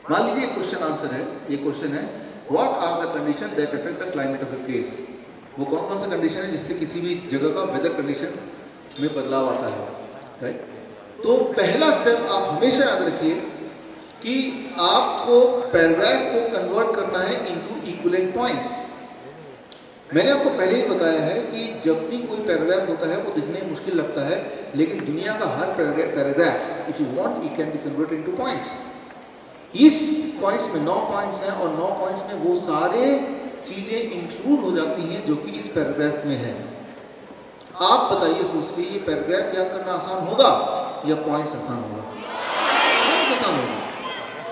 मान लीजिए question answer है, ये क्वेश्चन है what are the condition that affect the climate of a place. वो कौन कौन सा कंडीशन है जिससे किसी भी जगह का वेदर कंडीशन में बदलाव आता है, राइट। तो पहला स्टेप आप हमेशा याद रखिए कि आपको पैराग्राफ को कन्वर्ट करना है इनटू इक्विवेलेंट पॉइंट्स। मैंने आपको पहले ही बताया है कि जब भी कोई पैराग्राफ होता है वो दिखने में मुश्किल लगता है, लेकिन दुनिया का हर paragraph if you want you can be convert into points. इस पॉइंट्स में 9 पॉइंट्स हैं और 9 पॉइंट्स में वो सारे चीजें इंक्लूड हो जाती हैं जो कि इस पैराग्राफ में है। आप बताइए सोच के, ये पैराग्राफ याद करना आसान होगा या पॉइंट्स आसान होगा? पॉइंट्स आसान होगा।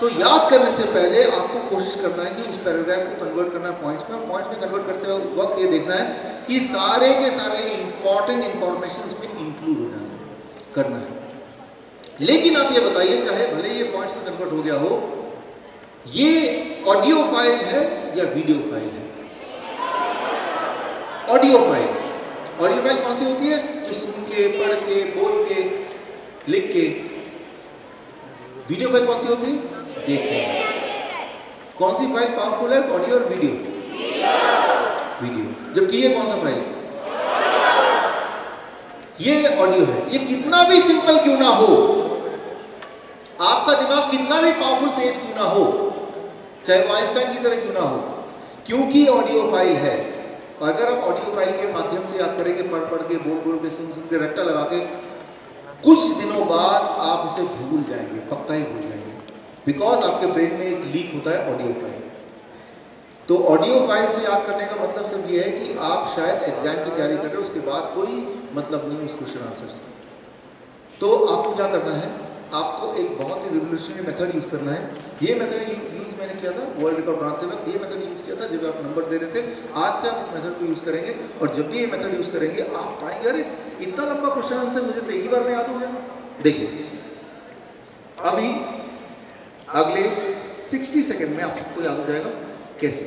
तो याद करने से पहले आपको कोशिश करना है कि उस पैराग्राफ को कन्वर्ट करना है पॉइंट्स में। पॉइंट्स में कन्वर्ट करते वक्त ये देखना है कि सारे के सारे इंपॉर्टेंट इंफॉर्मेशन इसमें इंक्लूड हो जाना करना है। लेकिन आप ये बताइए, चाहे भले ये पॉइंट्स में कन्वर्ट हो गया हो, ये ऑडियो फाइल है या वीडियो फाइल है? Audio file. ऑडियो फाइल कौन सी होती है? जो सुन के, पढ़ के, बोल के, लिख के। वीडियो फाइल कौन सी होती है? देख के। कौन सी फाइल पावरफुल है, ऑडियो और वीडियो? वीडियो। जबकि ये कौन सा फाइल? ये ऑडियो है। ये कितना भी सिंपल क्यों ना हो, आपका दिमाग कितना भी पावरफुल तेज क्यों ना हो, चाहे वो आइंस्टाइन की तरह क्यों ना हो, क्योंकि ऑडियो फाइल है। और अगर आप ऑडियो फाइल के माध्यम से याद करेंगे, पढ़ के, बोल के, सुन के, रट्टा लगा के, कुछ दिनों बाद आप उसे भूल जाएंगे, पक्का ही भूल जाएंगे, बिकॉज आपके ब्रेन में एक लीक होता है ऑडियो फाइल। तो ऑडियो फाइल से याद करने का मतलब सिर्फ ये है कि आप शायद एग्जाम की तैयारी कर रहे हो, उसके बाद कोई मतलब नहीं उस क्वेश्चन आंसर से। तो आपको क्या करना है, आपको एक बहुत ही रिवोल्यूशनरी मेथड यूज करना है। ये मेथड यूज मैंने किया था वर्ल्ड रिकॉर्ड बनाते वक्त, ये मेथड यूज किया था जब आप नंबर दे रहे थे। आज से आप इस मेथड को यूज करेंगे, और जब भी ये मेथड यूज करेंगे आप पाएंगे अरे इतना लंबा क्वेश्चन आंसर मुझे तो एक ही बार में याद हो गया। देखिए अभी अगले 60 सेकेंड में आप सबको याद हो जाएगा कैसे।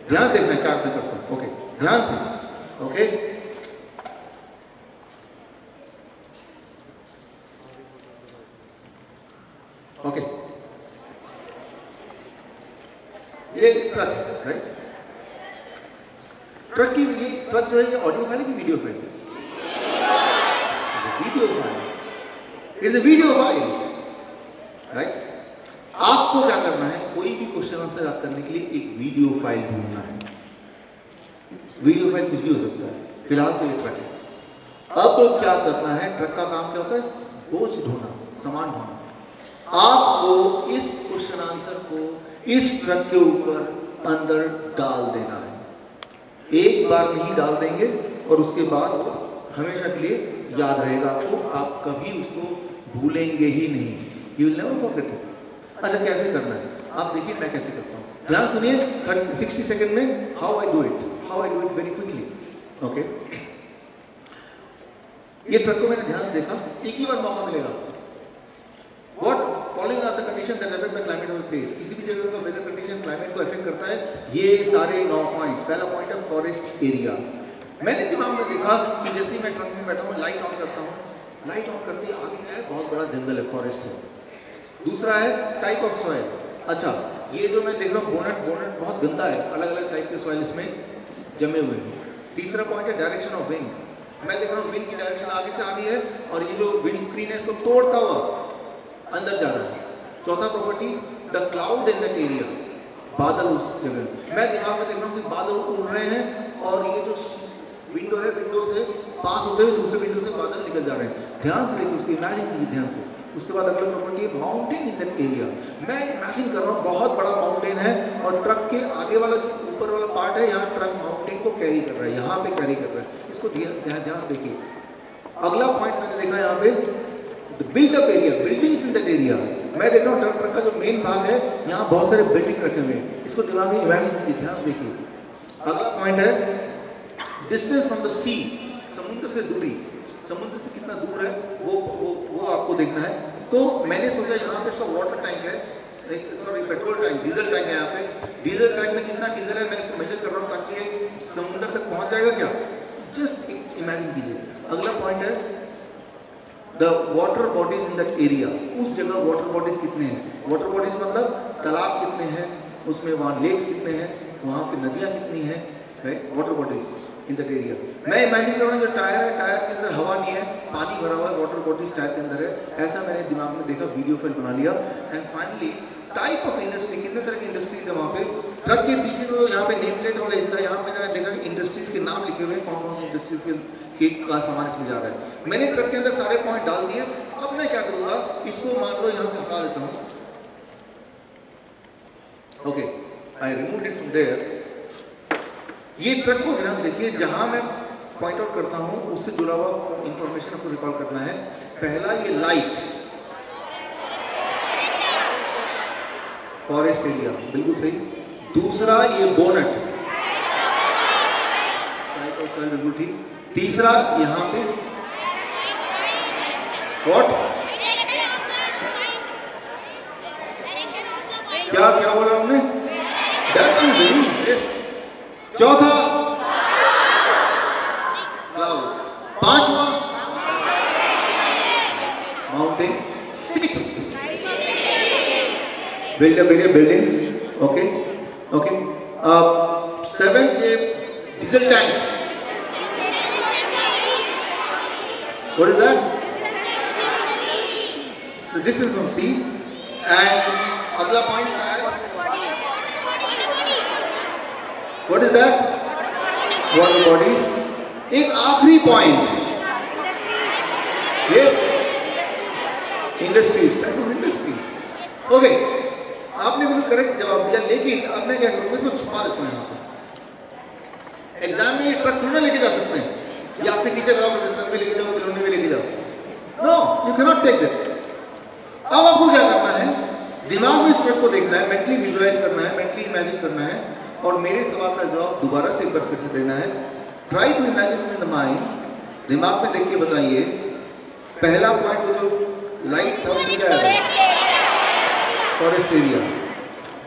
ध्यान से देखना है क्या मैं करता हूं। ओके, ध्यान से। ओके, ओके, ये ट्रक है, राइट। ट्रक की ये ट्रक जो है ये ऑडियो फाइल की वीडियो फाइल है? Video file. It's a video file, right. आपको क्या करना है, कोई भी क्वेश्चन आंसर याद करने के लिए एक वीडियो फाइल ढूंढना है। वीडियो फाइल कुछ भी हो सकता है, फिलहाल तो ये ट्रक है। अब क्या करना है, ट्रक का काम क्या होता है? बोझ ढोना, सामान ढोना। आपको इस क्वेश्चन आंसर को इस ट्रक के ऊपर अंदर डाल देना है। एक बार नहीं डाल देंगे और उसके बाद वो हमेशा के लिए याद रहेगा आपको, आप कभी उसको भूलेंगे ही नहीं। You will never forget it. अच्छा, कैसे करना है आप देखिए, मैं कैसे करता हूँ। ध्यान सुनिए 60 सेकेंड में how I do it very quickly. Okay, ये ट्रक को मैंने ध्यान से देखा, एक ही बार मौका मिलेगा। What following are the conditions that affect the climate of a place? किसी भी जगह का वेदर कंडीशन क्लाइमेट को अफेक्ट करता है। ये सारे 9 पॉइंट्स। पहला पॉइंट है फॉरेस्ट एरिया। मैंने दिमाग में देखा कि जैसे ही मैं ट्रक में बैठा हूँ, लाइट ऑन करता हूँ, लाइट ऑन करते ही आगे क्या है, बहुत बड़ा जंगल है, फॉरेस्ट है। दूसरा है टाइप ऑफ सॉइल। अच्छा, ये जो मैं देख रहा हूँ बोनेट बहुत गंदा है, अलग अलग टाइप के सॉइल इसमें जमे हुए हैं। तीसरा पॉइंट है डायरेक्शन ऑफ विंड। मैं देख रहा हूँ विंड की डायरेक्शन आगे से आ रही है और ये जो विंड स्क्रीन है इसको तोड़ता हुआ अंदर जा रहा है। चौथा property the cloud in that area, बादल उस जगह। मैं दिमाग में देख रहा हूँ कि बादल उड़ रहे हैं और ये जो विंडो है, विंडो से पास होते हुए दूसरे विंडो से बादल निकल जा रहे हैं। ध्यान से देखिए, उसको इमेजिन कीजिए ध्यान से। उसके बाद अगला प्रॉपर्टी है माउंटेन इन दैट एरिया। मैं इमेजिन कर रहा हूँ बहुत बड़ा माउंटेन है और ट्रक के आगे वाला जो ऊपर वाला पार्ट है, यहाँ ट्रक माउंटेन को कैरी कर रहा है, यहाँ पे कैरी कर रहा है। इसको ध्यान से देखिए। अगला पॉइंट मैंने देखा यहाँ पे built up area, buildings in that area. मैं देख रहा हूँ ट्रक का जो मेन भाग है, यहाँ बहुत सारे बिल्डिंग रखे हुए हैं। इसको दिमाग में इमेजिन कीजिए, ध्यान से देखिए। अगला पॉइंट है डिस्टेंस फ्रॉम द सी, समुद्र से दूरी। समुद्र से कितना दूर है वो आपको देखना है। तो मैंने सोचा यहाँ पे इसका वाटर टैंक है, sorry petrol tank, diesel tank है यहाँ पे। डीजल टैंक में कितना डीजल है मैं इसको मेजर कर रहा हूँ ताकि ये समुद्र तक पहुँच जाएगा क्या, जस्ट इमेजिन कीजिए। अगला पॉइंट है the water bodies in that area. उस जगह वाटर बॉडीज कितने हैं? वाटर बॉडीज मतलब तालाब कितने हैं, उसमें वहाँ लेक्स कितने हैं, वहाँ पे नदियाँ कितनी हैं, right, water bodies in that area. मैं इमेजिन कर रहा हूँ जो टायर है, टायर के अंदर हवा नहीं है, पानी भरा हुआ है, वाटर बॉडीज टायर के अंदर है, ऐसा मैंने दिमाग में देखा, वीडियो फाइल बना लिया। And finally type of industry, कितने तरह की इंडस्ट्रीज है वहाँ पे। ट्रक के पीछे तो यहाँ पे नेम प्लेट वाला हिस्सा, यहाँ पे मैंने देखा कि इंडस्ट्रीज के नाम लिखे हुए हैं, कौन कौन सी इंडस्ट्रीज का सामान इसमें जा रहा है। मैंने ट्रक के अंदर सारे पॉइंट डाल दिए। अब मैं क्या करूँगा, इसको मान लो यहाँ से हटा देता हूँ। Okay, I remove it from there. ये ट्रक को ध्यान से देखिए, जहाँ मैं पॉइंट आउट करता हूँ उससे जुड़ा हुआ इंफॉर्मेशन आपको रिकॉल करना है। पहला ये लाइट, फॉरेस्ट एरिया, बिल्कुल सही। दूसरा ये बोनट, बिल्कुल ठीक। तीसरा यहाँ पे व्हाट, क्या क्या बोला हमने, यस। चौथा क्लाउड, पांचवा mountain, six build up area, buildings, okay, okay. Seventh ये diesel tank, what is that? So this is from C. And अगला point है, what is that? Water bodies. एक आखिरी point, yes, industries, type of industries, okay. आपने बिल्कुल correct जवाब दिया, लेकिन अब मैं क्या करूँगा, इसको छुपा देता हूँ यहाँ पे। एग्जाम में ये ट्रक थोड़ा लेके जा सकते हैं, या आपके टीचर अलाउ करते ट्रक में लेके जाओ, खिलौने में लेके जाओ। No, you can not take that. अब आपको क्या करना है, दिमाग में इस ट्रक को देखना है, मेंटली विजुअलाइज करना है, मेंटली इमेजिन करना है, और मेरे सवाल का जवाब दोबारा से एक बार फिर से देना है। Try to imagine in the mind, दिमाग में देख के बताइए। पहला पॉइंट वो जो लाइट था उससे क्या है, फॉरेस्ट एरिया।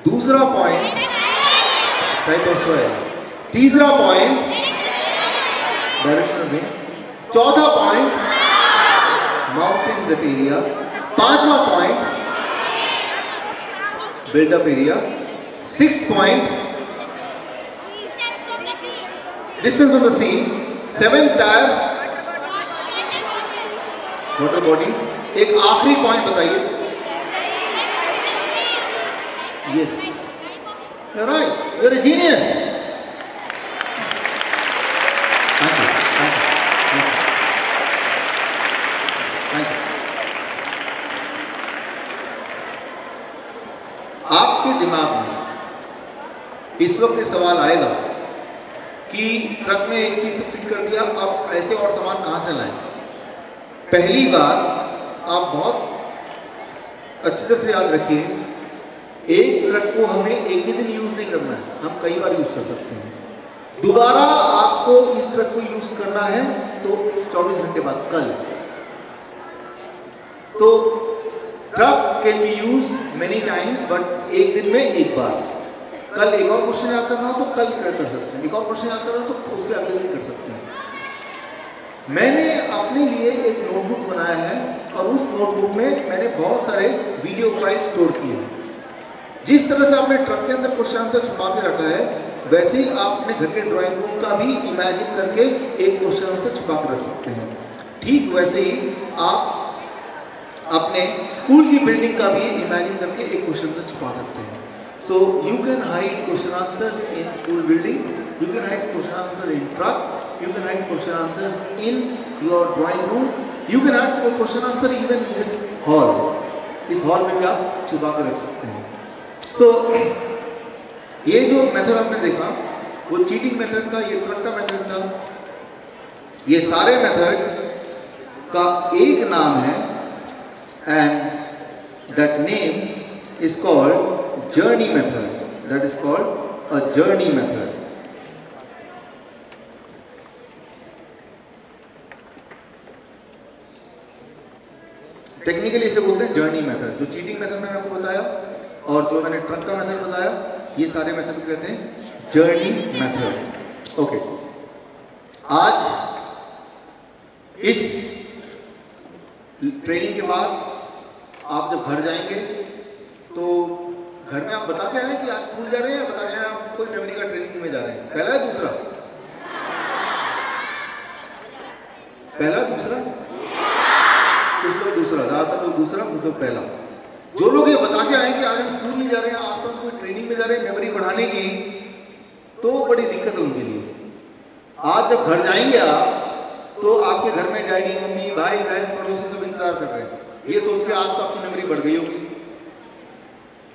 दूसरा पॉइंट टाइप ऑफ सॉइल। तीसरा पॉइंट डायरेक्शन विंड। चौथा पॉइंट माउंटेन दैट एरिया। पांचवा point buildup area. Sixth point distance from the sea. Seventh tier water bodies. एक आखिरी पॉइंट बताइए। Yes, you're right. You're a genius. Thank you. Thank you. Thank you. आपके दिमाग में इस वक्त ये सवाल आएगा कि ट्रक में एक चीज तो फिट कर दिया, अब ऐसे और सामान कहां से लाएं। पहली बात आप बहुत अच्छी तरह से याद रखिए, एक ट्रक को हमें एक ही दिन यूज नहीं करना है, हम कई बार यूज कर सकते हैं। दोबारा आपको इस ट्रक को यूज करना है तो 24 घंटे बाद, कल। तो truck can be used many times, but एक दिन में एक बार। कल एक और क्वेश्चन याद करना हो तो कल कर सकते हैं, एक और क्वेश्चन याद करना हो तो उसके अगले दिन कर सकते हैं। मैंने अपने लिए एक नोटबुक बनाया है, और उस नोटबुक में मैंने बहुत सारे वीडियो फाइल स्टोर किए हैं। जिस तरह से आपने ट्रक के अंदर क्वेश्चन आंसर छुपा के रखा है, वैसे ही आप अपने घर के ड्राइंग रूम का भी इमेजिन करके एक क्वेश्चन आंसर छुपा के रख सकते हैं। ठीक वैसे ही आप अपने स्कूल की बिल्डिंग का भी इमेजिन करके एक क्वेश्चन आंसर छुपा सकते हैं। So you can hide question answers in school building, you can hide question answer in truck, you can hide question answers in your drawing room, you can hide question answer even in this hall. इस hall में भी आप छुपा कर रख सकते हैं। सो ये जो मेथड आपने देखा वो चीटिंग मेथड था, ये ट्रक का मेथड था। ये सारे मेथड का एक नाम है, and that name is called journey method. That is called a journey method. Technically इसे बोलते हैं जर्नी मेथड। जो चीटिंग मेथड मैंने आपको बताया और जो मैंने ट्रक का मेथड बताया, ये सारे मेथड को कहते हैं जर्नी मेथड। ओके, आज इस ट्रेनिंग के बाद आप जब घर जाएंगे तो घर में आप बता के आए कि आज स्कूल जा रहे हैं या बता के आए आप कोई मेमोरी का ट्रेनिंग में जा रहे हैं? पहला है दूसरा? पहला दूसरा? कुछ लोग दूसरा, ज्यादातर लोग दूसरा, कुछ लोग पहला। जो लोग ये बता के आए कि आज हम स्कूल नहीं जा रहे हैं, आज तो हम कोई ट्रेनिंग में जा रहे हैं मेमोरी बढ़ाने की, तो बड़ी दिक्कत है उनके लिए। आज जब घर जाएंगे आप तो आपके घर में डैडी मम्मी भाई बहन पड़ोसी सब इंतजार कर रहे हैं, ये सोच के आज तो आपकी मेमोरी बढ़ गई होगी।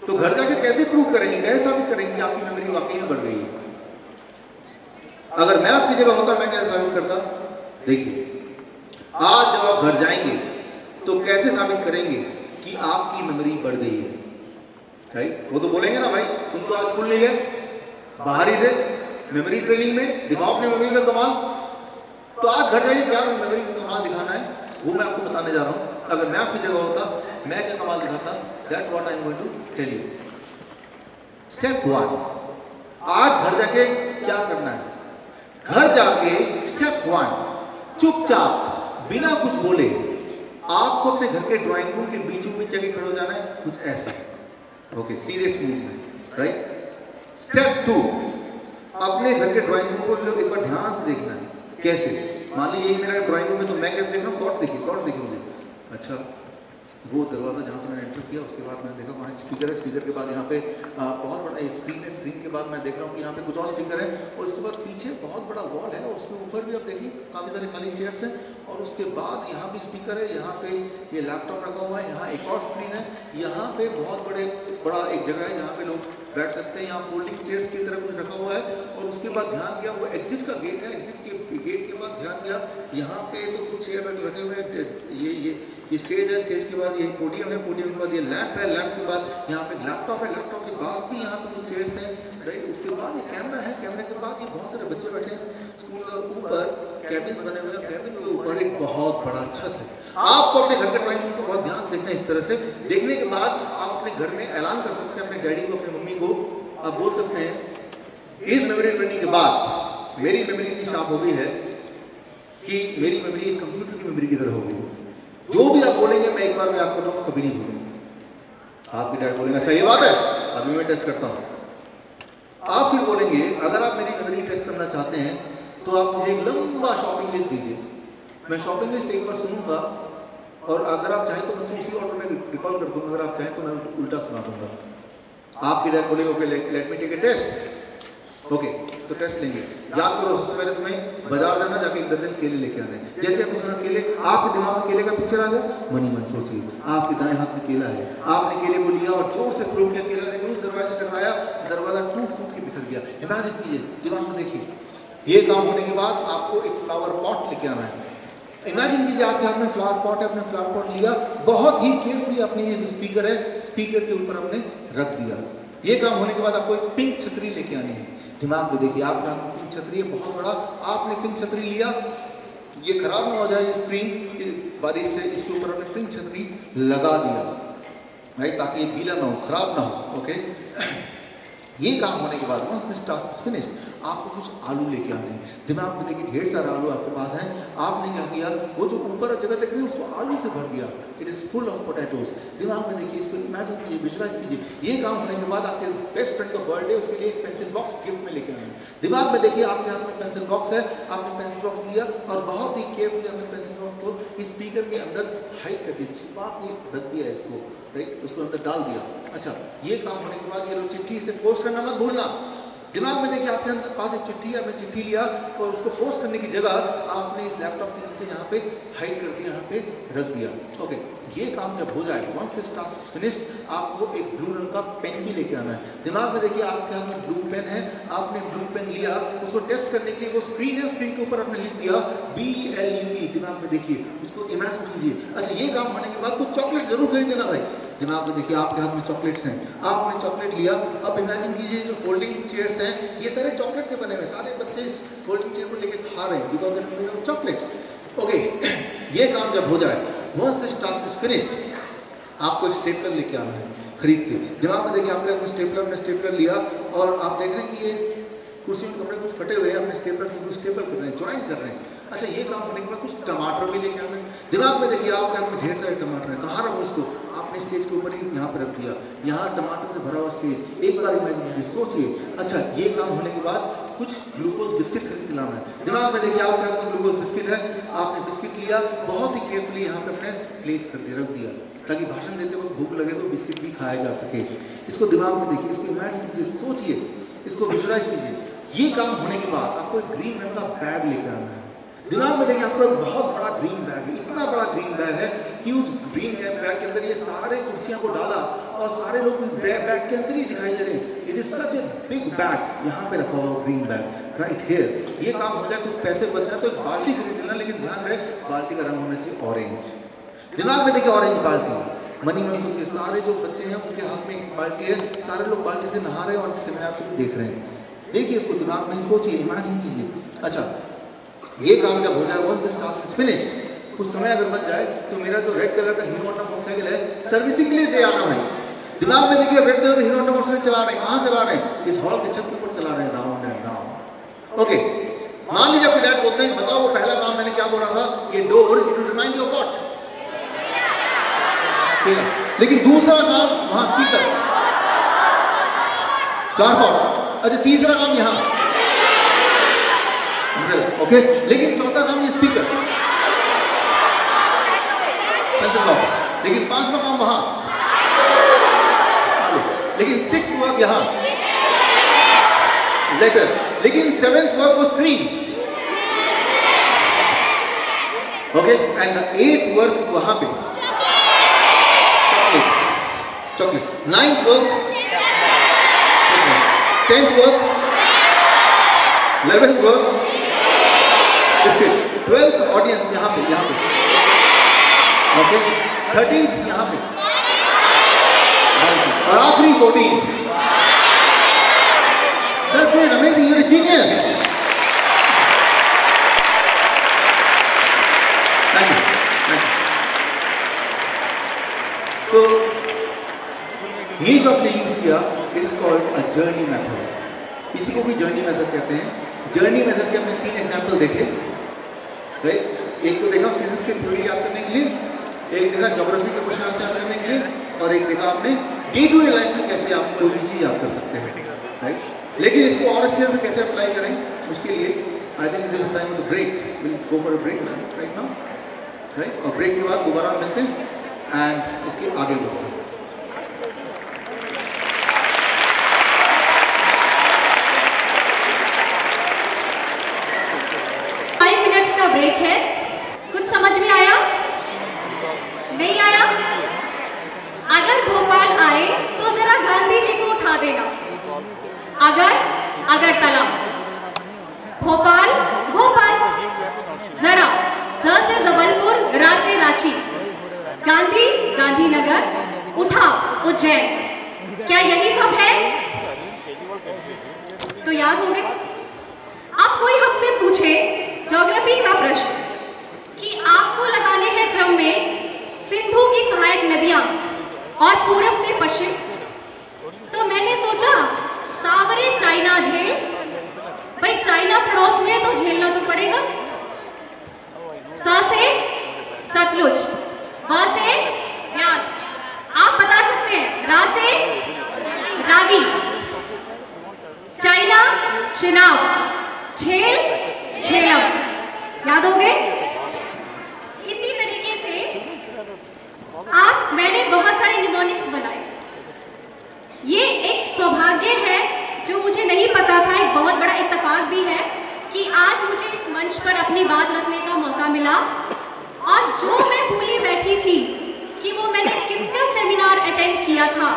तो घर जाके कैसे प्रूव करेंगे, कैसे साबित करेंगे कि आपकी मेमोरी वाकई में बढ़ गई है? अगर मैं आपकी जगह होता मैं कैसे साबित करता? देखिए, आज जब आप घर जाएंगे तो कैसे साबित करेंगे कि आपकी मेमोरी बढ़ गई है? राइट? वो तो बोलेंगे ना, भाई तुम तो आज स्कूल नहीं गए, बाहर ही थे मेमोरी ट्रेनिंग में, दिखाओ अपनी मेमोरी का कमाल। तो आज घर जाइए, क्या मेमोरी का कमाल दिखाना है वो मैं आपको बताने जा रहा हूं। अगर मैं आपकी जगह होता मैं क्या कमाल दिखाता, that what I am going to tell you. Step 1, आज घर जाके क्या करना है? घर जाके स्टेप 1, चुपचाप बिना कुछ बोले आपको अपने घर के ड्राइंग रूम के बीचों बीच जगह खड़े हो जाना है, कुछ ऐसा। Okay, serious movement, right? Step 2, अपने घर के ड्राइंग रूम को एक बार ध्यान से देखना है। कैसे? मान लीजिए यही मेरा ड्राइंग रूम है, तो मैं कैसे देख रहा हूँ? कॉर्ड्स देखिए मुझे। अच्छा, वो दरवाजा जहाँ से मैंने एंटर किया उसके बाद मैंने देखा वहाँ स्पीकर है, स्पीकर के बाद यहाँ पे बहुत बड़ा स्क्रीन है, स्क्रीन के बाद मैं देख रहा हूँ कि यहाँ पे कुछ और स्पीकर है, और उसके बाद पीछे बहुत बड़ा वॉल है, और उसके ऊपर भी आप देखिए काफ़ी सारे खाली चेयर्स हैं, और उसके बाद यहाँ भी स्पीकर है, यहाँ पे ये लैपटॉप रखा हुआ है, यहाँ एक और स्क्रीन है, यहाँ पे बहुत बड़ा एक जगह है जहाँ पे लोग बैठ सकते हैं, यहाँ फोल्डिंग चेयर्स की तरह कुछ रखा हुआ है, और उसके बाद ध्यान दिया वो एग्जिट का गेट है, एग्जिट के गेट के बाद ध्यान दिया यहाँ पे तो कुछ चेयर रखे हुए हैं, ये स्टेज है, स्टेज के बाद ये पोडियम है, पोडियम के बाद ये लैंप है, लैंप के बाद यहाँ पे लैपटॉप है, लैपटॉप के बाद भी यहाँ पे कुछ चेयर्स हैं, राइट? उसके बाद ये कैमरा है, कैमरे के बाद ये बहुत सारे बच्चे बैठे हैं, स्कूल के ऊपर कैबिन्स बने हुए हैं, कैबिन के ऊपर एक बहुत बड़ा छत है। आपको अपने घर के ड्राइंग रूम को बहुत ध्यान से देखना है। इस तरह से देखने के बाद आप अपने घर में ऐलान कर सकते हैं, अपने डैडी को, अपनी मम्मी को आप बोल सकते हैं, इस मेमोरी ट्रेनिंग के बाद मेरी मेमोरी इतनी शार्प हो गई है कि मेरी मेमोरी एक कंप्यूटर की मेमोरी की तरह हो गई। जो भी आप बोलेंगे मैं एक बार में आपको दूंगा, कभी नहीं भूलूंगा। आपके डैड बोलेंगे अच्छा ये बात है, अभी मैं टेस्ट करता हूँ। आप फिर बोलेंगे अगर आप मेरी मेमोरी टेस्ट करना चाहते हैं तो आप मुझे एक लंबा शॉपिंग लिस्ट दीजिए, मैं शॉपिंग लिस्ट एक बार सुनूंगा, और अगर आप चाहें तो मैं उसी ऑर्डर में रिकॉल कर दूंगा, अगर आप चाहें तो मैं उल्टा सुना दूंगा। आपके डैड बोलेंगे okay let me take a test. Okay, तो टेस्ट लेंगे। याद करो, सबसे पहले तुम्हें बाजार जाना, जाके एक दर्जन केले लेके आने। जैसे आपने सुना केले, आपके दिमाग में केले का पिक्चर आ गया, मनी मन सोचिए आपके दाएं हाथ में केला है, आपने केले को लिया और जोर से थ्रो किया, केला लेके उस दरवाजे से टकराया, दरवाजा टूट के बिखर गया। इमेजिन कीजिए, दिमाग में देखिए, ये काम होने के बाद आपको एक फ्लावर पॉट लेके आना है। इमेजिन कीजिए आपके हाथ में फ्लावर पॉट है, आपने फ्लावर पॉट लिया, बहुत ही केयरफुली अपनी ये स्पीकर है, स्पीकर के ऊपर आपने रख दिया। ये काम होने के बाद आपको एक पिंक छतरी लेके आनी है। दिमाग में देखिए, आपके हाथ में पिंक छतरी है, बहुत बड़ा, आपने पिंक छतरी लिया, ये खराब ना हो जाए स्क्रीन बारिश से, इसके ऊपर आपने पिंक छतरी लगा दिया, राइट, ताकि ये गीला ना हो, खराब ना हो। ओके, ये काम होने के बाद once this task is finished, आपको कुछ आलू लेके आने हैं। दिमाग में देखिए ढेर सारे आलू आपके पास हैं, आपने क्या किया, वो जो ऊपर जगह देख रहे हैं उसको आलू से भर दिया, it is full of potatoes. दिमाग में देखिए, इसको इमेजिन कीजिए, विजुअलाइज कीजिए। ये काम होने के बाद आपके बेस्ट फ्रेंड का बर्थडे, उसके लिए एक पेंसिल बॉक्स गिफ्ट में लेके आए। दिमाग में देखिए आपके हाथ में पेंसिल बॉक्स है, आपने पेंसिल बॉक्स लिया और बहुत ही केयरफुली आपने पेंसिल बॉक्स को स्पीकर के अंदर हाइड कर दिया, छिपा के रख दिया इसको, राइट, उसको अंदर डाल दिया। अच्छा, ये काम होने के बाद ये लो चिट्ठी, इसे पोस्ट करना मत भूलना। दिमाग में देखिए आपके पास एक चिट्ठी है, आपने चिट्ठी लिया और उसको पोस्ट करने की जगह आपने इस लैपटॉप के नीचे यहाँ पे हाइड कर दिया, यहाँ पे रख दिया। ओके, ये काम जब हो जाए, once this task is finished, आपको एक ब्लू रंग का पेन भी लेके आना है। दिमाग में देखिए आपके हाथ में ब्लू पेन है, आपने ब्लू पेन लिया, उसको टेस्ट करने के लिए वो स्क्रीन है, स्क्रीन के ऊपर आपने लिख दिया BLUE। दिमाग में देखिए, उसको इमेजिन कीजिए। अच्छा, ये काम होने के बाद कुछ चॉकलेट जरूर खरीद देना भाई। दिमाग में देखिए आपके हाथ में चॉकलेट्स हैं, आपने चॉकलेट लिया, अब इमेजिन कीजिए जो फोल्डिंग चेयर्स हैं ये सारे चॉकलेट के बने हुए, सारे बच्चे इस फोल्डिंग चेयर को लेके खा रहे हैं because they are chocolates. Okay, ये काम जब हो जाए, once this task is finished, आपको एक स्टेपलर लेके आना है खरीद के। दिमाग में देखिए आपने अपने स्टेपलर लिया और आप देख रहे हैं कि ये कुर्सी के कपड़े कुछ फटे हुए हैं, अपने स्टेपलर से कुछ स्टेपल कर रहे हैं, ज्वाइन कर रहे हैं। अच्छा ये काम होने के बाद कुछ टमाटर भी लेके आना है। दिमाग में देखिए आपके हाथ में ढेर सारे टमाटर हैं, कहाँ रखूँ इसको? आपने स्टेज के ऊपर ही यहाँ पर रख दिया, यहाँ टमाटर से भरा हुआ स्टेज। एक बार इमेजिन कीजिए, सोचिए। अच्छा ये काम होने के बाद कुछ ग्लूकोज बिस्किट खरीद के लाना है। दिमाग में देखिए आपके हाथ में ग्लूकोज बिस्किट है, आपने बिस्किट लिया, बहुत ही केयरफुली यहाँ पे अपने प्लेस कर दिया, रख दिया, ताकि भाषण देते वक्त भूख लगे तो बिस्किट भी खाया जा सके। इसको दिमाग में देखिए, इसको इमेजिन कीजिए, सोचिए, इसको विजुलाइज कीजिए। ये काम होने के बाद आपको एक ग्रीन रंग का बैग लेकर आना है। दिमाग में देखिए आपको एक बहुत बड़ा ग्रीन बैग है, इतना बड़ा ग्रीन बैग है कि उस ग्रीन बैग के अंदर ये सारे कुर्सियां को डाला और सारे लोग बैग के अंदर ही दिखाई दे रहे हैं। It is such a big bag, यहाँ पे रखा हुआ ग्रीन बैग राइट हियर। ये काम हो जाए, कुछ पैसे बच जाए तो एक बाल्टी खरीद लेना, लेकिन ध्यान रहे बाल्टी का रंग होने से ऑरेंज। दिमाग में देखिए ऑरेंज बाल्टी, मनी में सोचिए सारे जो बच्चे हैं उनके हाथ में एक बाल्टी है, सारे लोग बाल्टी से नहा रहे हैं और सेमिनार को देख रहे हैं। देखिए इसको दिमाग में सोचिए, इमेजिन कीजिए। अच्छा ये काम जब हो जाए, once this task is finished, कुछ समय अगर बच जाए तो मेरा जो रेड कलर का हीरो होंडा मोटरसाइकिल है सर्विसिंग के लिए दे आना भाई। दिमाग में देखिए रेड कलर का हीरो होंडा मोटरसाइकिल चला रहे हैं, कहाँ चला रहे हैं? इस हॉल के छत के ऊपर चला रहे हैं, राउंड एंड राउंड। ओके, मान लीजिए आपके डैड बोलते हैं बताओ वो पहला काम मैंने क्या बोला था, ये door it will remind you of what? लेकिन दूसरा काम वहां स्पीकर, कारपॉट। अच्छा तीसरा काम यहाँ, ओके, लेकिन चौथा काम ये स्पीकर, पेंसिल बॉक्स। लेकिन पांचवा काम वहां, लेकिन सिक्स्थ वर्क यहाँ, लेटर। लेकिन सेवेंथ वर्क वो screen, okay, and the eighth work वहां पे chocolate. Ninth work, 10th work, 11th work, 12th audience यहाँ पे, ओके, 13th यहाँ पे, और आखिरी 14th। That's great, amazing, you're a genius. Thank you. So ये जो आपने यूज किया, it is called a journey method. इसी को भी जर्नी मेथड कहते हैं। जर्नी मेथड के हमने 3 एग्जाम्पल देखे, राइट? एक तो देखा फिजिक्स की थ्योरी याद करने के लिए, एक देखा ज्योग्राफी के क्वेश्चन आंसर करने के लिए, और एक देखा आपने डे टू डे लाइफ में कैसे आप कोई भी चीज याद कर सकते हैं, राइट? लेकिन इसको और अच्छे से कैसे अप्लाई करें उसके लिए I think it is time of the break. Will go for a break right now, right? और ब्रेक के बाद दोबारा मिलते हैं एंड इसके आगे बढ़ते हैं। ब्रेक है, कुछ समझ में आया? नहीं आया? अगर भोपाल आए तो जरा गांधी जी को उठा देना। अगरतला, भोपाल, जरा ज से जबलपुर, रा से रांची, गांधीनगर, उठा उज्जैन। क्या यही सब है? तो याद होंगे। अब कोई हमसे पूछे ज्योग्राफी का प्रश्न कि आपको लगाने हैं क्रम में सिंधु की सहायक नदियां और पूर्व से पश्चिम, तो मैंने सोचा सावरे चाइना झेल, भाई चाइना पड़ोस में तो झेलना तो पड़ेगा। स से सतलुज, व से व्यास, आप बता सकते हैं। रा से रावी, चाइना चिनाब, झेल झेलम, याद हो गए? इसी तरीके से मैंने बहुत सारे निमोनिक्स बनाए। ये एक सौभाग्य है जो मुझे नहीं पता था, एक बहुत बड़ा इत्तेफाक भी है कि आज मुझे इस मंच पर अपनी बात रखने का मौका मिला। और जो मैं भूली बैठी थी कि वो मैंने किसका सेमिनार अटेंड किया था,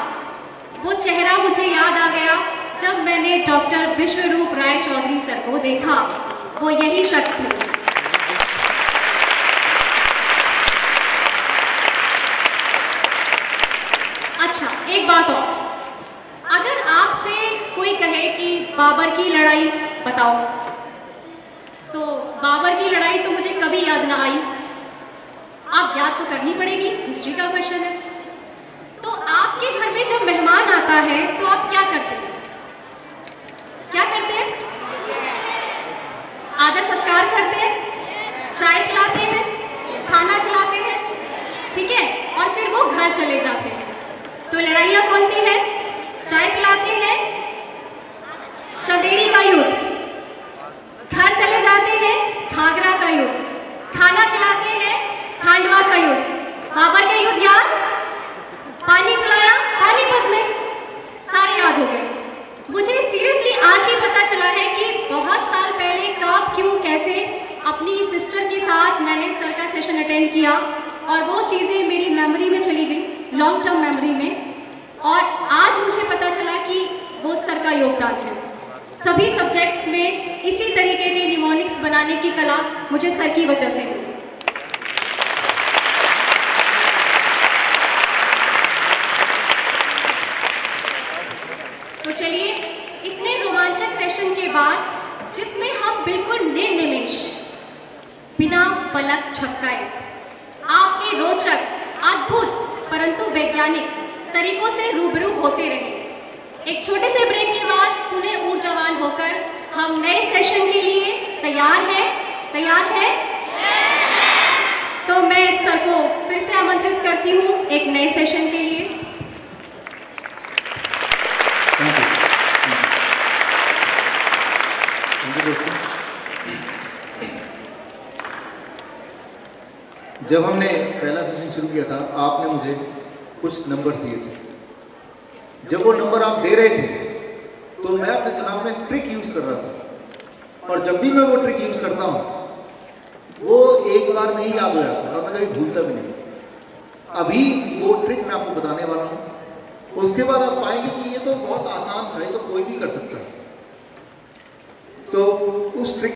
वो चेहरा मुझे याद आ गया जब मैंने डॉक्टर विश्वरूप राय चौधरी सर को देखा। वो यही शख्स थे। अच्छा, एक बात और, अगर आपसे कोई कहे कि बाबर की लड़ाई बताओ, तो बाबर की लड़ाई तो मुझे कभी याद ना आई। आप याद तो करनी पड़ेगी, हिस्ट्री का क्वेश्चन है। तो आपके घर में जब मेहमान आता है तो आप क्या करते हैं? क्या करते हैं? आदर सत्कार करते हैं। योगदान है। सभी सब्जेक्ट्स में इसी तरीके के निमोनिक्स बनाने की कला मुझे सर की वजह से मिली। तो चलिए, इतने रोमांचक सेशन के बाद जिसमें हम बिल्कुल निर्निमेष, बिना पलक झपकाए आपके रोचक, अद्भुत परंतु वैज्ञानिक तरीकों से रूबरू होते रहे। एक छोटे से ब्रेक के बाद पुनः ऊर्जावान होकर हम नए सेशन के लिए तैयार हैं? तैयार है? तो मैं सर को फिर से आमंत्रित करती हूँ एक नए सेशन के लिए। जब हमने पहला सेशन शुरू किया था, आपने मुझे कुछ नंबर दिए थे। जब वो नंबर आप दे रहे थे तो मैं अपने दिमाग में ट्रिक यूज कर रहा था, और जब भी मैं वो ट्रिक यूज करता हूँ वो एक बार में ही याद हो जाता है और मैं कभी भूलता भी नहीं। अभी वो ट्रिक मैं आपको बताने वाला हूँ, उसके बाद आप पाएंगे कि ये तो बहुत आसान था, ये तो कोई भी कर सकता है। सो उस ट्रिक